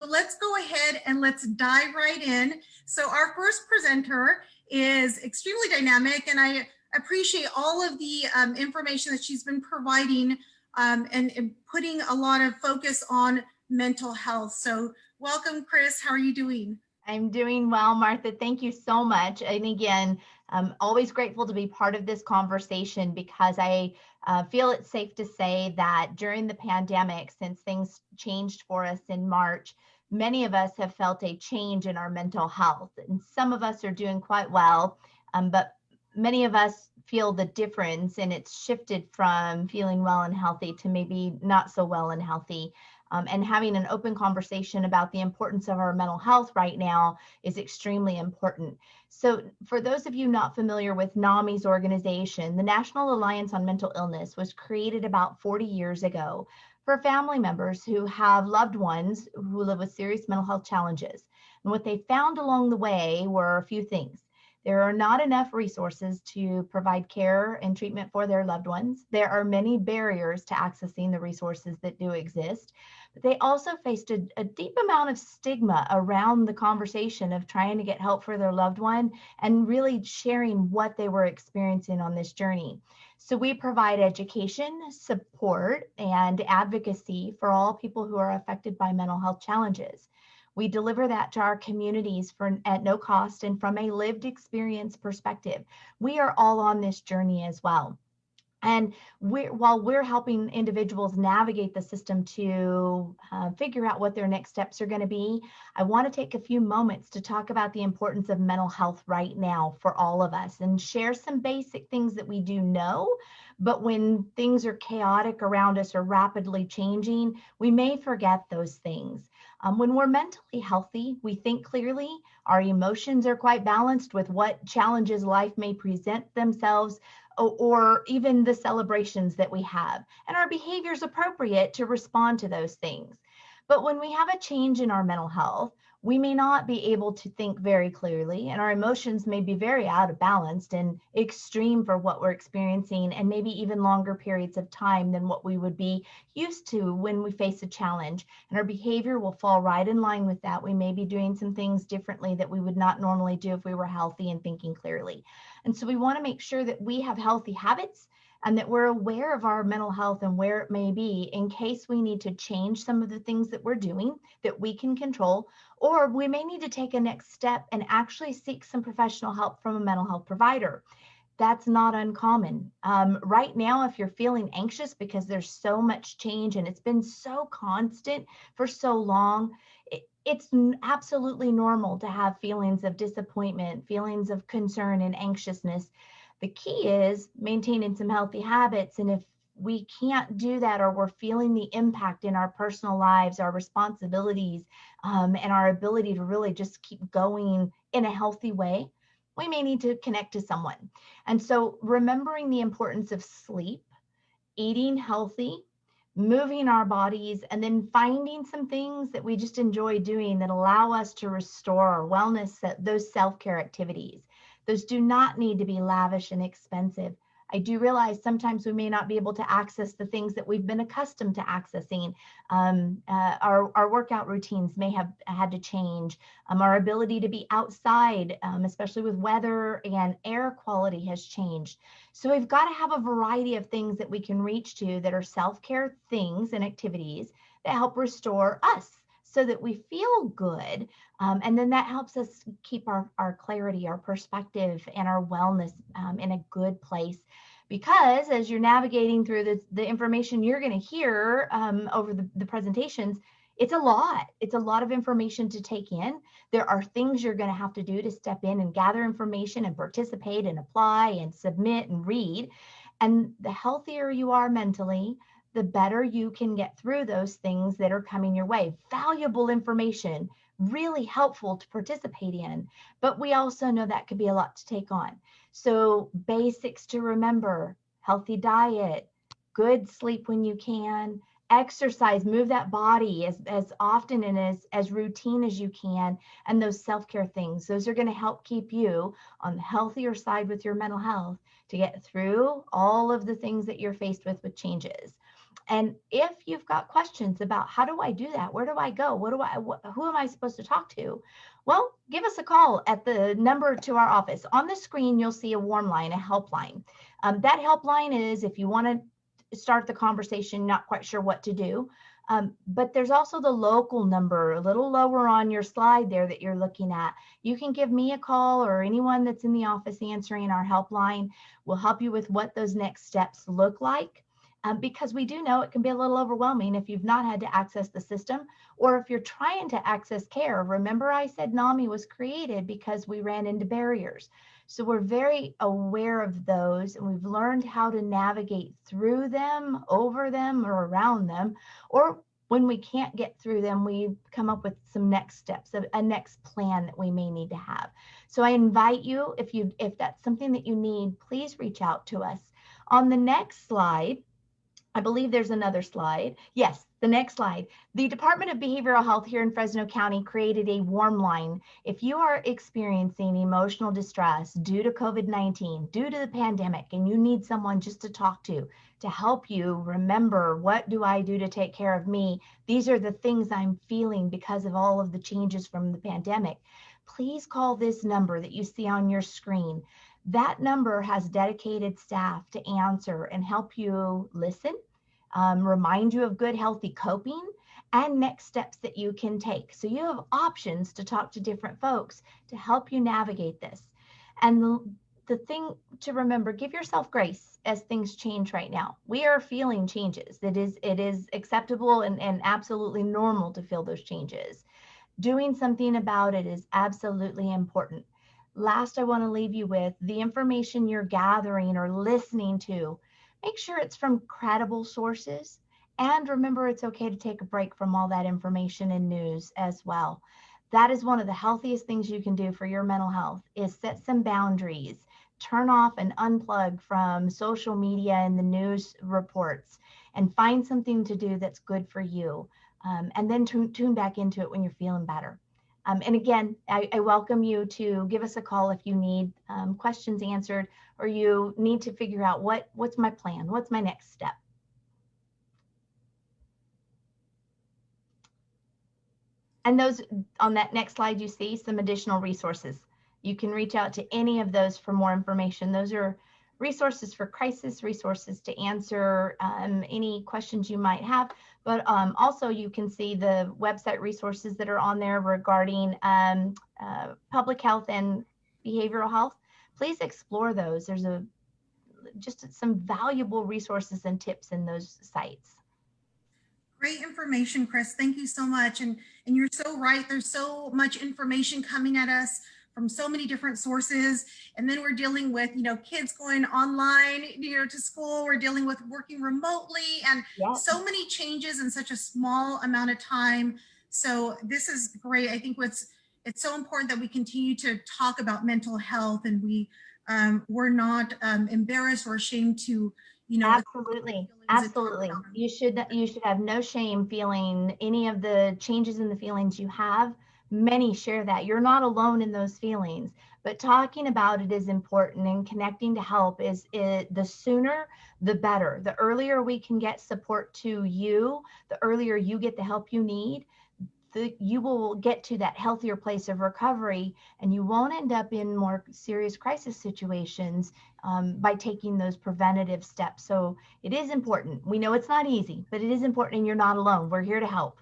Let's go ahead and let's dive right in. So our first presenter is extremely dynamic, and I appreciate all of the information that she's been providing and putting a lot of focus on mental health. So welcome, Chris. How are you doing? I'm doing well, Martha. Thank you so much. And again, I'm always grateful to be part of this conversation because I feel it's safe to say that during the pandemic, since things changed for us in March, many of us have felt a change in our mental health. And some of us are doing quite well, but many of us feel the difference, and it's shifted from feeling well and healthy to maybe not so well and healthy. And having an open conversation about the importance of our mental health right now is extremely important. So, for those of you not familiar with NAMI's organization, the National Alliance on Mental Illness was created about 40 years ago for family members who have loved ones who live with serious mental health challenges. And what they found along the way were a few things. There are not enough resources to provide care and treatment for their loved ones. There are many barriers to accessing the resources that do exist. But they also faced a deep amount of stigma around the conversation of trying to get help for their loved one and really sharing what they were experiencing on this journey. So we provide education, support, and advocacy for all people who are affected by mental health challenges. We deliver that to our communities at no cost and from a lived experience perspective. We are all on this journey as well. And while we're helping individuals navigate the system to figure out what their next steps are going to be, I want to take a few moments to talk about the importance of mental health right now for all of us and share some basic things that we do know. But when things are chaotic around us or rapidly changing, we may forget those things. When we're mentally healthy, we think clearly, our emotions are quite balanced with what challenges life may present themselves or even the celebrations that we have. And our behavior is appropriate to respond to those things. But when we have a change in our mental health, we may not be able to think very clearly, and our emotions may be very out of balance and extreme for what we're experiencing, and maybe even longer periods of time than what we would be used to when we face a challenge. And our behavior will fall right in line with that. We may be doing some things differently that we would not normally do if we were healthy and thinking clearly. And so we want to make sure that we have healthy habits and that we're aware of our mental health and where it may be in case we need to change some of the things that we're doing that we can control, or we may need to take a next step and actually seek some professional help from a mental health provider. That's not uncommon. Right now, if you're feeling anxious because there's so much change and it's been so constant for so long, it's absolutely normal to have feelings of disappointment, feelings of concern and anxiousness. The key is maintaining some healthy habits. And if we can't do that, or we're feeling the impact in our personal lives, our responsibilities, and our ability to really just keep going in a healthy way, we may need to connect to someone. And so, remembering the importance of sleep, eating healthy, moving our bodies, and then finding some things that we just enjoy doing that allow us to restore our wellness, those self-care activities. Those do not need to be lavish and expensive. I do realize sometimes we may not be able to access the things that we've been accustomed to accessing. Our workout routines may have had to change. Our ability to be outside, especially with weather and air quality, has changed. So we've got to have a variety of things that we can reach to that are self-care things and activities that help restore us so that we feel good. And then that helps us keep our clarity, our perspective, and our wellness in a good place. Because as you're navigating through the information you're going to hear over the presentations, it's a lot. It's a lot of information to take in. There are things you're going to have to do to step in and gather information and participate and apply and submit and read. And the healthier you are mentally, the better you can get through those things that are coming your way. Valuable information, really helpful to participate in. But we also know that could be a lot to take on. So, basics to remember: healthy diet, good sleep when you can, exercise, move that body as often and as routine as you can, and those self-care things. Those are going to help keep you on the healthier side with your mental health to get through all of the things that you're faced with changes. And if you've got questions about how do I do that? Where do I go? Who am I supposed to talk to? Well, give us a call at the number to our office. On the screen, you'll see a warm line, a helpline. That helpline is if you want to start the conversation, not quite sure what to do. But there's also the local number a little lower on your slide there that you're looking at. You can give me a call, or anyone that's in the office answering our helpline will help you with what those next steps look like. Because we do know it can be a little overwhelming if you've not had to access the system, or if you're trying to access care. Remember, I said NAMI was created because we ran into barriers. So we're very aware of those, and we've learned how to navigate through them, over them, or around them. Or when we can't get through them, we come up with some next steps, a next plan that we may need to have. So I invite you, if that's something that you need, please reach out to us. On the next slide, I believe there's another slide. Yes, the next slide. The Department of Behavioral Health here in Fresno County created a warm line. If you are experiencing emotional distress due to COVID-19, due to the pandemic, and you need someone just to talk to help you remember, what do I do to take care of me? These are the things I'm feeling because of all of the changes from the pandemic. Please call this number that you see on your screen. That number has dedicated staff to answer and help you listen, remind you of good, healthy coping, and next steps that you can take. So you have options to talk to different folks to help you navigate this. And the thing to remember, give yourself grace as things change right now. We are feeling changes. It is acceptable and absolutely normal to feel those changes. Doing something about it is absolutely important. Last, I want to leave you with the information you're gathering or listening to. Make sure it's from credible sources. And remember, it's okay to take a break from all that information and news as well. That is one of the healthiest things you can do for your mental health, is set some boundaries. Turn off and unplug from social media and the news reports, and find something to do that's good for you. And then tune back into it when you're feeling better. And again, I welcome you to give us a call if you need questions answered, or you need to figure out what's my plan, what's my next step. And those, on that next slide, you see some additional resources. You can reach out to any of those for more information. Those are resources for crisis, resources to answer any questions you might have. But also you can see the website resources that are on there regarding public health and behavioral health. Please explore those. There's just some valuable resources and tips in those sites. Great information, Chris. Thank you so much. And you're so right. There's so much information coming at us from so many different sources. And then we're dealing with, kids going online, to school. We're dealing with working remotely, and so many changes in such a small amount of time. So this is great. I think it's so important that we continue to talk about mental health, and we're not embarrassed or ashamed to, Absolutely. You should have no shame feeling any of the changes in the feelings you have. Many share that. You're not alone in those feelings, but talking about it is important, and connecting to help the sooner, the better. The earlier we can get support to you, the earlier you get the help you need, you will get to that healthier place of recovery, and you won't end up in more serious crisis situations by taking those preventative steps. So it is important. We know it's not easy, but it is important, and you're not alone. We're here to help.